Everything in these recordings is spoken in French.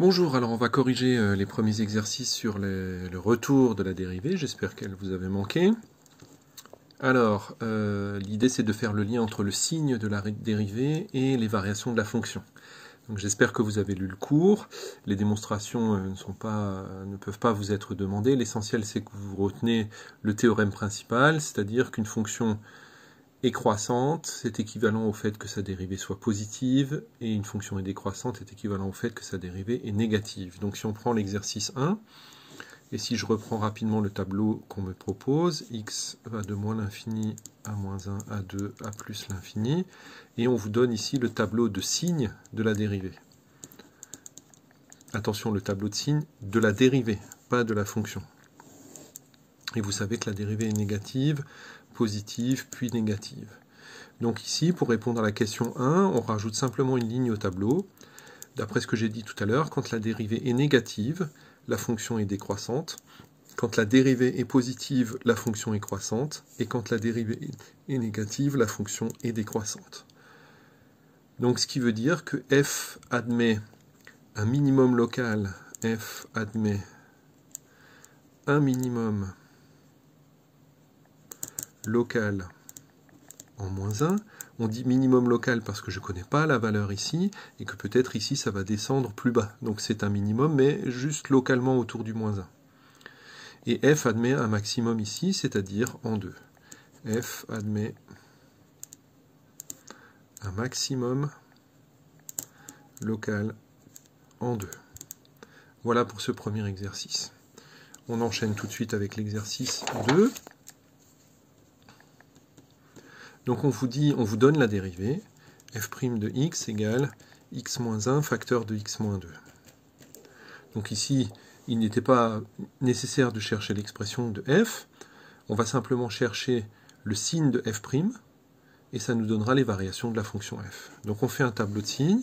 Bonjour, alors on va corriger les premiers exercices sur le retour de la dérivée, j'espère qu'elle vous avait manqué. Alors, l'idée c'est de faire le lien entre le signe de la dérivée et les variations de la fonction. Donc j'espère que vous avez lu le cours, les démonstrations ne peuvent pas vous être demandées, l'essentiel c'est que vous retenez le théorème principal, c'est-à-dire qu'une fonction est croissante, c'est équivalent au fait que sa dérivée soit positive, et une fonction est décroissante est équivalent au fait que sa dérivée est négative. Donc si on prend l'exercice 1, et si je reprends rapidement le tableau qu'on me propose, x va de moins l'infini à moins 1 à 2 à plus l'infini, et on vous donne ici le tableau de signes de la dérivée. Attention, le tableau de signes de la dérivée, pas de la fonction. Et vous savez que la dérivée est négative, positive, puis négative. Donc ici, pour répondre à la question 1, on rajoute simplement une ligne au tableau. D'après ce que j'ai dit tout à l'heure, quand la dérivée est négative, la fonction est décroissante. Quand la dérivée est positive, la fonction est croissante. Et quand la dérivée est négative, la fonction est décroissante. Donc ce qui veut dire que f admet un minimum local, f admet un minimum local en moins 1. On dit minimum local parce que je ne connais pas la valeur ici, et que peut-être ici ça va descendre plus bas. Donc c'est un minimum, mais juste localement autour du moins 1. Et f admet un maximum ici, c'est-à-dire en 2. F admet un maximum local en 2. Voilà pour ce premier exercice. On enchaîne tout de suite avec l'exercice 2. Donc on vous donne la dérivée, f' de x égale x moins 1 facteur de x moins 2. Donc ici, il n'était pas nécessaire de chercher l'expression de f, on va simplement chercher le signe de f', et ça nous donnera les variations de la fonction f. Donc on fait un tableau de signes,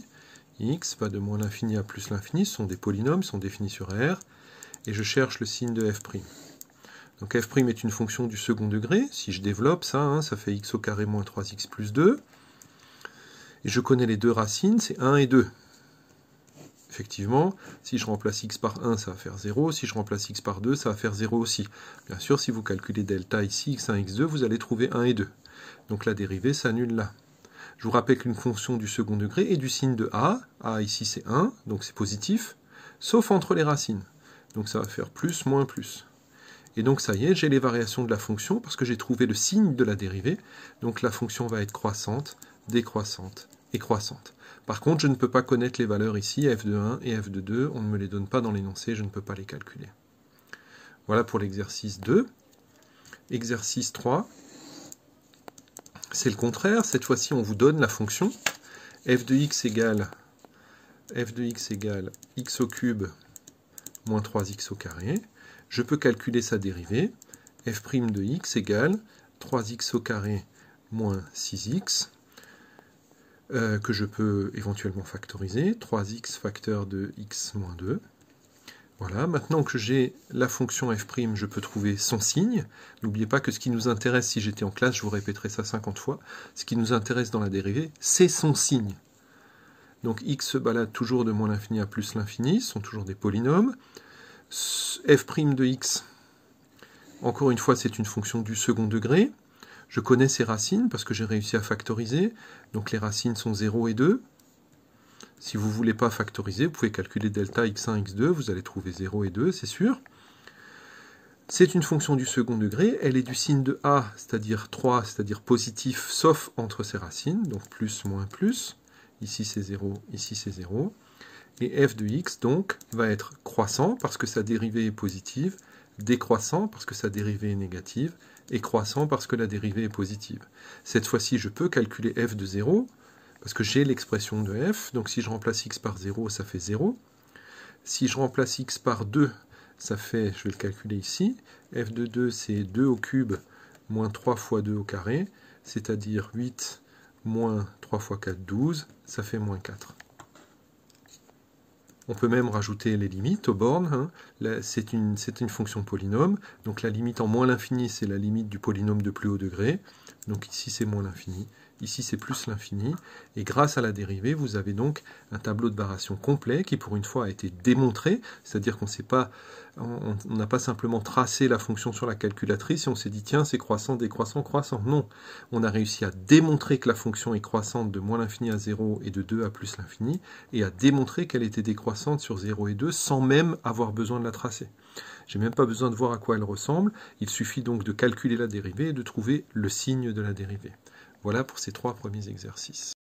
x va de moins l'infini à plus l'infini, ce sont des polynômes, sont définis sur R, et je cherche le signe de f'. Donc f' est une fonction du second degré. Si je développe ça, ça fait x au carré moins 3x plus 2. Et je connais les deux racines, c'est 1 et 2. Effectivement, si je remplace x par 1, ça va faire 0. Si je remplace x par 2, ça va faire 0 aussi. Bien sûr, si vous calculez delta ici, x1, x2, vous allez trouver 1 et 2. Donc la dérivée s'annule là. Je vous rappelle qu'une fonction du second degré est du signe de a. A ici c'est 1, donc c'est positif, sauf entre les racines. Donc ça va faire plus, moins, plus. Et donc ça y est, j'ai les variations de la fonction parce que j'ai trouvé le signe de la dérivée. Donc la fonction va être croissante, décroissante et croissante. Par contre, je ne peux pas connaître les valeurs ici, f de 1 et f de 2. On ne me les donne pas dans l'énoncé, je ne peux pas les calculer. Voilà pour l'exercice 2. Exercice 3, c'est le contraire. Cette fois-ci, on vous donne la fonction f de x égale x au cube moins 3x au carré. Je peux calculer sa dérivée, f' de x égale 3x au carré moins 6x, que je peux éventuellement factoriser, 3x facteur de x moins 2. Voilà, maintenant que j'ai la fonction f', je peux trouver son signe. N'oubliez pas que ce qui nous intéresse, si j'étais en classe, je vous répéterai ça 50 fois, ce qui nous intéresse dans la dérivée, c'est son signe. Donc x se balade toujours de moins l'infini à plus l'infini, ce sont toujours des polynômes. F' de x, encore une fois, c'est une fonction du second degré. Je connais ses racines parce que j'ai réussi à factoriser. Donc les racines sont 0 et 2. Si vous ne voulez pas factoriser, vous pouvez calculer delta x1, x2. Vous allez trouver 0 et 2, c'est sûr. C'est une fonction du second degré. Elle est du signe de a, c'est-à-dire 3, c'est-à-dire positif, sauf entre ses racines. Donc plus, moins, plus. Ici c'est 0, ici c'est 0. Et f de x, donc, va être croissant parce que sa dérivée est positive, décroissant parce que sa dérivée est négative, et croissant parce que la dérivée est positive. Cette fois-ci, je peux calculer f de 0, parce que j'ai l'expression de f, donc si je remplace x par 0, ça fait 0. Si je remplace x par 2, ça fait, je vais le calculer ici, f de 2, c'est 2 au cube moins 3 fois 2 au carré, c'est-à-dire 8 moins 3 fois 4, 12, ça fait moins 4. On peut même rajouter les limites aux bornes. C'est une fonction polynôme. Donc la limite en moins l'infini, c'est la limite du polynôme de plus haut degré. Donc ici, c'est moins l'infini. ici c'est plus l'infini, et grâce à la dérivée, vous avez donc un tableau de variation complet qui pour une fois a été démontré, c'est-à-dire qu'on n'a pas simplement tracé la fonction sur la calculatrice et on s'est dit tiens c'est croissant, décroissant, croissant. Non, on a réussi à démontrer que la fonction est croissante de moins l'infini à 0 et de 2 à plus l'infini, et à démontrer qu'elle était décroissante sur 0 et 2 sans même avoir besoin de la tracer. J'ai même pas besoin de voir à quoi elle ressemble, il suffit donc de calculer la dérivée et de trouver le signe de la dérivée. Voilà pour ces 3 premiers exercices.